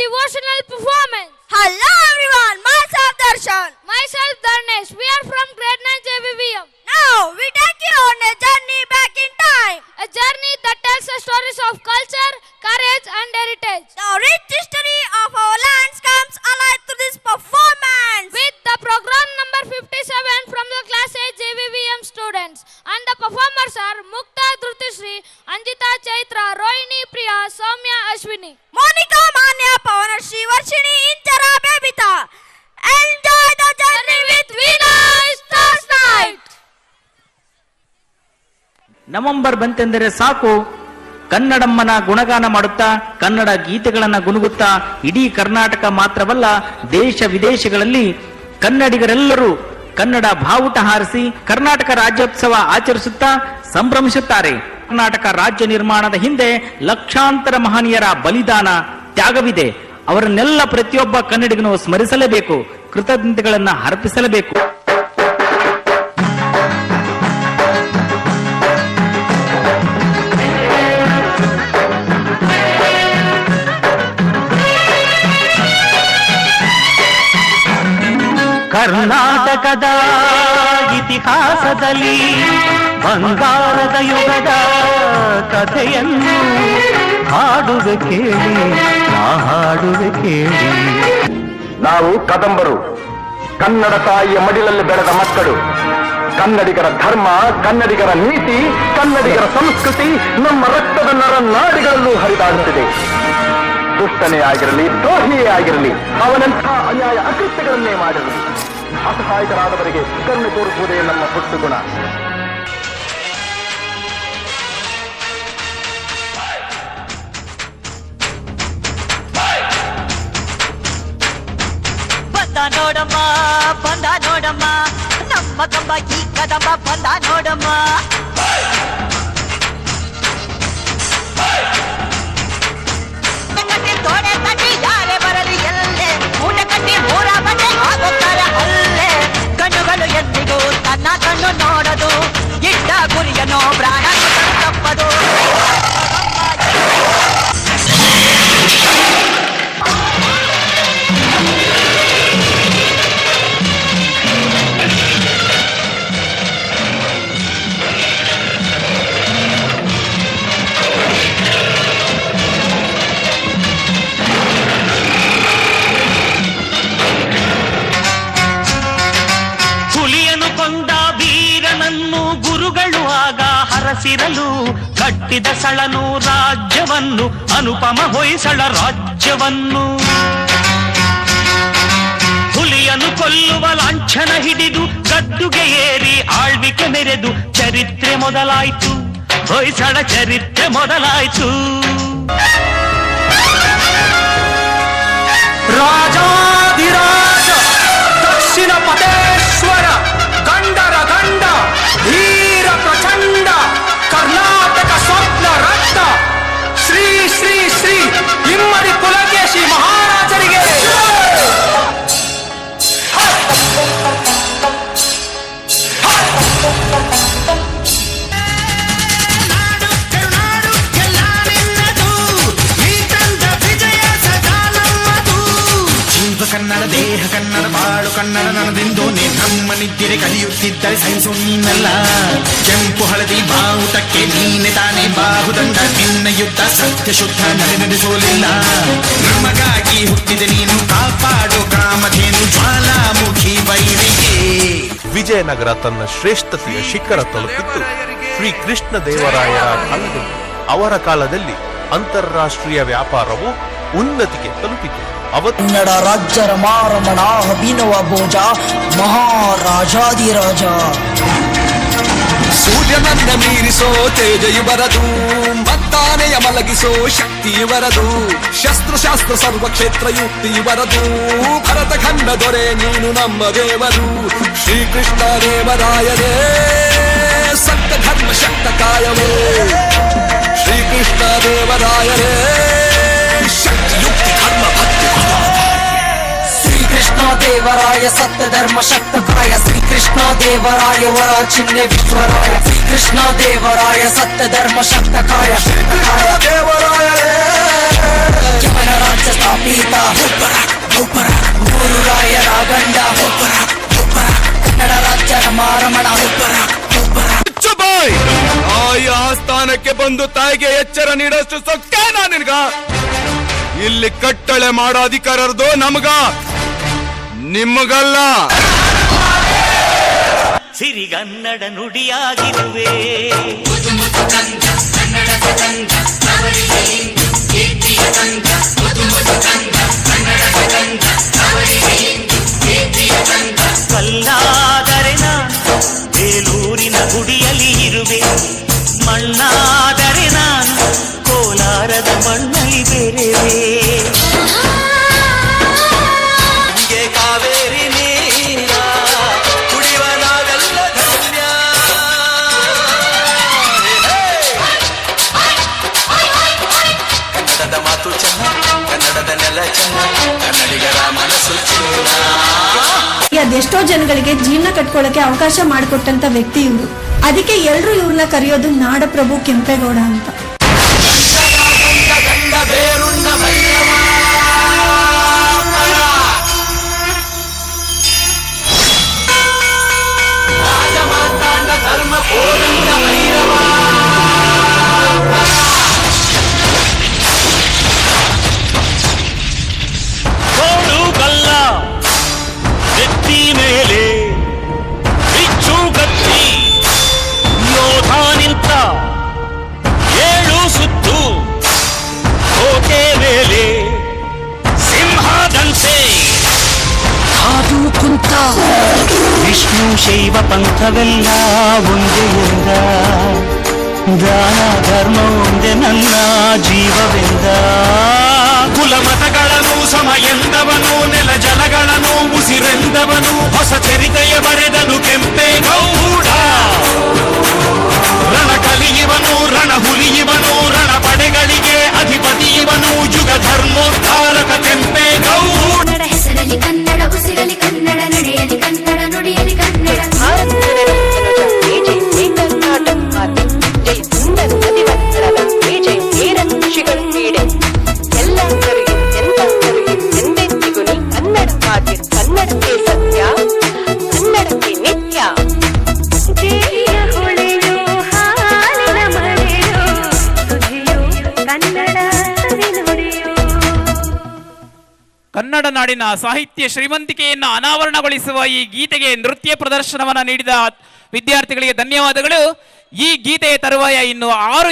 devotional performance. Hello everyone, myself Darshan. Myself Dharnesh. We are from grade 9 JVVM. Now we take you on a journey back in time. A journey that tells the stories of culture, courage and heritage. The rich history of our lands comes alive through this performance. With the program number 57 from the class 8 JVVM students. And the performers are Mukta Dhrutishri, Anjita Chaitra, Rohini Priya, Soumya Ashwini. Monica Manya, Pavanashri, Varshini, Inchara, Babita. Enjoy the journey with Veena Stars Night. November ಬಂತೆಂದರೆ ಸಾಕು ಕನ್ನಡಮ್ಮನ ಗುಣಗಾನ ಮಾಡುತ್ತಾ ಕನ್ನಡ ಗೀತೆಗಳನ್ನ ಗುನುಗುತ್ತಾ ಇಡೀ ಕರ್ನಾಟಕ ಮಾತ್ರವಲ್ಲ ದೇಶ ವಿದೇಶಗಳಲ್ಲಿ ಕನ್ನಡಿಗರೆಲ್ಲರೂ ಕನ್ನಡ ಬಾವುಟ ಹಾರಿಸಿ ಕರ್ನಾಟಕ ರಾಜ್ಯೋತ್ಸವ ಆಚರಿಸುತ್ತಾ ಸಂಭ್ರಮಿಸುತ್ತಾರೆ. ಕರ್ನಾಟಕ ರಾಜ್ಯ ನಿರ್ಮಾಣದ ಹಿಂದೆ ಲಕ್ಷಾಂತರ ಮಹನೀಯರ ಬಲಿದಾನ ತ್ಯಾಗವಿದೆ. ಅವರನ್ನೆಲ್ಲ ಪ್ರತಿಯೊಬ್ಬ ಕನ್ನಡಿಗನು ಸ್ಮರಿಸಲೇಬೇಕು, ಕೃತಜ್ಞತೆಗಳನ್ನು ಅರ್ಪಿಸಲೇಬೇಕು. ಕರ್ನಾಟಕದ ಇತಿಹಾಸದಲ್ಲಿ ಬಂಗಾರದ ಯುಗದ ಕಥೆಯನ್ನು ಹಾಡುವೆ ಕೇಳಿ, ನಾ ಹಾಡುವೆ ಕೇಳಿ. ನಾವು ಕದಂಬರು, ಕನ್ನಡ ತಾಯಿಯ ಮಡಿಲಲ್ಲಿ ಬೆಳೆದ ಮಕ್ಕಳು. ಕನ್ನಡಿಗರ ಧರ್ಮ, ಕನ್ನಡಿಗರ ನೀತಿ, ಕನ್ನಡಿಗರ ಸಂಸ್ಕೃತಿ ನಮ್ಮ ರಕ್ತದ ನಾಡಿಗಳಲ್ಲೂ ಹರಿದಾಡುತ್ತಿದೆ. ದುಷ್ಟನೇ ಆಗಿರಲಿ, ದ್ರೋಹಿಯೇ ಆಗಿರಲಿ, ಅವನಂಥ ಅನ್ಯಾಯ ಅಕೃತ್ಯಗಳನ್ನೇ ಮಾಡಿರಲಿ, ಅಸಹಾಯಕರಾದವರಿಗೆ ಕರುಣೆ ತೋರಿಸುವುದೇ ನಮ್ಮ ಹುಟ್ಟು ಗುಣ. ನೋಡಮ್ಮ ಬಂದ ನೋಡಮ್ಮ, ನಮ್ಮ ಕಂಬ ಈ ಕದಂಬ ಬಂದ ನೋಡಮ್ಮ. ಕಟ್ಟಿ ತೋಡೆ ತಟ್ಟಿ ಯಾರೇ ಬರಲಿ ಎಲ್ಲೇ, ಊಟ ಕಟ್ಟಿ ಮೂರ ಬಟ್ಟೆ ಆಗುತ್ತಾರೆ ಅಲ್ಲೇ. ಕಣ್ಣುಗಳು ಎಂದಿಗೂ ತನ್ನ ಕಣ್ಣು ನೋಡದು, ಇಟ್ಟ ಗುರಿಯನ್ನು ಪ್ರಾಣ ತಪ್ಪದು. ಹರಸಿರಲು ಕಟ್ಟಿದ ಸಳನು ರಾಜ್ಯವನ್ನು, ಅನುಪಮ ಹೊಯ್ಸಳ ರಾಜ್ಯವನ್ನು. ಹುಲಿಯನ್ನು ಕೊಲ್ಲುವ ಲಾಂಛನ ಹಿಡಿದು ಗದ್ದುಗೆ ಏರಿ ಆಳ್ವಿಕೆ ಮೆರೆದು ಚರಿತ್ರೆ ಮೊದಲಾಯ್ತು, ಹೊಯ್ಸಳ ಚರಿತ್ರೆ ಮೊದಲಾಯ್ತು. ರಾಜಾಧಿರಾಜ ದಕ್ಷಿಣ ಪದೇಶ್ವರ ಗಂಡರ ಗಂಡ ಧೀರ ಪ್ರಚಂಡ ಕರ್ನಾಟಕ ಸ್ವಪ್ನ ರಕ್ತ ಶ್ರೀ ಶ್ರೀ ಶ್ರೀ ಇಮ್ಮಡಿ ಪುಲಕೇಶಿ ಮಹಾರಾಜರಿಗೆ. ಕನ್ನಡ ದೇಹ ಕನ್ನಡ ಬಾಳು ಕನ್ನಡ ನನದೆಂದು ನಮ್ಮನಿದ್ದರೆ ಕಲಿಯುತ್ತಿದ್ದರೆ ಸಹಿಸು ನೀನಲ್ಲ. ಕೆಂಪು ಹಳದಿ ಬಾವುಟಕ್ಕೆ ನೀನೆ ತಾನೇ ಬಾಹುದಂಡ, ನಿನ್ನ ಯುದ್ಧ ಸತ್ಯ ಶುದ್ಧ ನಡೆಸೋಲಿಲ್ಲ. ನಮಗಾಗಿ ಹುಟ್ಟಿದೆ ನೀನು, ಕಾಪಾಡು ಕಾಮಧೇನು ಜ್ವಾಲಾಮುಖಿ ವೈರಿಗೆ. ವಿಜಯನಗರ ತನ್ನ ಶ್ರೇಷ್ಠತೆಯ ಶಿಖರ ತಲುಪಿತ್ತು ಶ್ರೀ ಕೃಷ್ಣ ದೇವರಾಯರ ಕಾಲದಲ್ಲಿ. ಅವರ ಕಾಲದಲ್ಲಿ ಅಂತಾರಾಷ್ಟ್ರೀಯ ವ್ಯಾಪಾರವು ಉನ್ನತಿಗೆ ತಲುಪಿತು. ಕನ್ನಡ ರಾಜ್ಯ ರಮಾರಮಣ ಅಭಿನವ ಭೋಜ ಮಹಾರಾಜಾದಿರಾಜ. ಸೂರ್ಯನನ್ನ ಮೀರಿಸೋ ತೇಜೆಯು ಬರದು, ಮತ್ತಾನೆಯ ಮಲಗಿಸೋ ಶಕ್ತಿಯು ಬರದು, ಶಸ್ತ್ರ ಸರ್ವಕ್ಷೇತ್ರ ಯುಕ್ತಿಯು ಬರದು. ಭರತ ಖಂಡ ದೊರೆ ನೀನು ನಮ್ಮ ದೇವರು, ಶ್ರೀಕೃಷ್ಣ ದೇವರಾಯನೇ ಸತ್ಯ ಧರ್ಮ ಶಕ್ತ ಕಾಯವೇ. ಶ್ರೀಕೃಷ್ಣ ದೇವರಾಯನೇ ಶಕ್ತಿ ಯುಕ್ತಿ ಧರ್ಮ ಭಕ್ತಿ. ಶ್ರೀಕೃಷ್ಣ ದೇವ ದೇವರಾಯ ಸತ್ಯ ಧರ್ಮ ಶಕ್ತಕಾಯ ಶ್ರೀಕೃಷ್ಣ ದೇವರಾಯ ವರ ಚಿಹ್ನೆ ವಿಶ್ವರಾಯ ಶ್ರೀಕೃಷ್ಣ ದೇವರಾಯ ಸತ್ಯ ಧರ್ಮ ಶಕ್ತಕಾಯ ದೇವರಾಯ ಯಮನ ರಾಜ್ಯ ಸ್ಥಾಪಿತ ಮೂರು ರಾಯರ ಗಂಡ ಕನ್ನಡ ರಾಜ್ಯ ರಮಾರಮಣ ತಾಯಿ ಆಸ್ಥಾನಕ್ಕೆ ಬಂದು ತಾಯಿಗೆ ಎಚ್ಚರ ನೀಡಷ್ಟು ಸೊಕ್ಕೇನಾ ನಿನ್ಗ? ಇಲ್ಲಿ ಕಟ್ಟಳೆ ಮಾಡೋ ಅಧಿಕಾರದ್ದು ನಮಗ, ನಿಮಗಲ್ಲ. ಸಿರಿಗನ್ನಡ ನುಡಿಯಾಗಿರುವೆ ಕಲ್ಲಾದರೆ ನಾನು ಬೇಲೂರಿನ ಗುಡಿಯಲ್ಲಿ ಇರುವೆ, ಮಣ್ಣಾದರೆ ನಾನು ಕೋಲಾರದ ಮಣ್ಣಲ್ಲಿ ಬೆರೆವೆ. ಹೀಗೆ ಕಾವೇರಿ ನೀರ ಕುಡಿಯುವ ನಾವೆಲ್ಲ ಧನ್ಯ. ಕನ್ನಡದ ಮಾತು ಚೆನ್ನ, ಕನ್ನಡದ ನೆಲ ಚೆನ್ನ, ಕನ್ನಡಿಗರ ಮನಸ್ಸು ಚೆನ್ನ. ಅದೆಷ್ಟೋ ಜನಗಳಿಗೆ ಜೀವನ ಕಟ್ಕೊಳ್ಳಕ್ಕೆ ಅವಕಾಶ ಮಾಡಿಕೊಟ್ಟಂತ ವ್ಯಕ್ತಿ ಇವರು. ಅದಕ್ಕೆ ಎಲ್ರು ಇವ್ರನ್ನ ಕರೆಯೋದು ನಾಡಪ್ರಭು ಕೆಂಪೇಗೌಡ ಅಂತ. ಮೇಲೆ ಬಿಚ್ಚು ಗತ್ತಿ ಯೋಧ ನಿಂತ ಏಳು ಸುತ್ತು ಕೋಟೆ ಮೇಲೆ ಸಿಂಹದಂತೆ ಕಾದು ಕುಂತ ವಿಷ್ಣು ಶೈವ ಪಂಥವೆಲ್ಲ ಒಂದೇ ಎಂದ, ದಾನ ಧರ್ಮ ಒಂದೇ ನನ್ನ ಜೀವವೆಂದ. ಕುಲಮತಗಳನ್ನು ಸಮ ಎಂದವನು, ನೆಲ ಜಲಗಳನ್ನು ಉಸಿರೆಂದವನು, ಹೊಸ ಚರಿತೆಯ ಬರೆದನು ಕೆಂಪೇಗೌಡ. ರಣ ಕಲಿಯುವನು, ರಣ ಹುಲಿಯುವನು, ರಣ ಪಡೆಗಳಿಗೆ ಅಧಿಪತಿ ಇವನು, ಯುಗ ಧರ್ಮೋದ್ಧಾರಕ ಕೆಂಪೇಗೌಡ. ಹೆಸರಲ್ಲಿ ಕನ್ನಡ ಉಸಿರಲಿ ಕನ್ನಡ ನಡೆಯಲಿ ಕನ್ನಡ ನುಡಿಯಲಿ ಕನ್ನಡ. ಕನ್ನಡಕ್ಕೆ ಸತ್ಯ, ಕನ್ನಡಕ್ಕೆ ನಿತ್ಯ. ಕನ್ನಡ ನಾಡಿನ ಸಾಹಿತ್ಯ ಶ್ರೀಮಂತಿಕೆಯನ್ನು ಅನಾವರಣಗೊಳಿಸುವ ಈ ಗೀತೆಗೆ ನೃತ್ಯ ಪ್ರದರ್ಶನವನ್ನು ನೀಡಿದ ವಿದ್ಯಾರ್ಥಿಗಳಿಗೆ ಧನ್ಯವಾದಗಳು. ಈ ಗೀತೆಯ ತರುವಾಯ ಇನ್ನು 6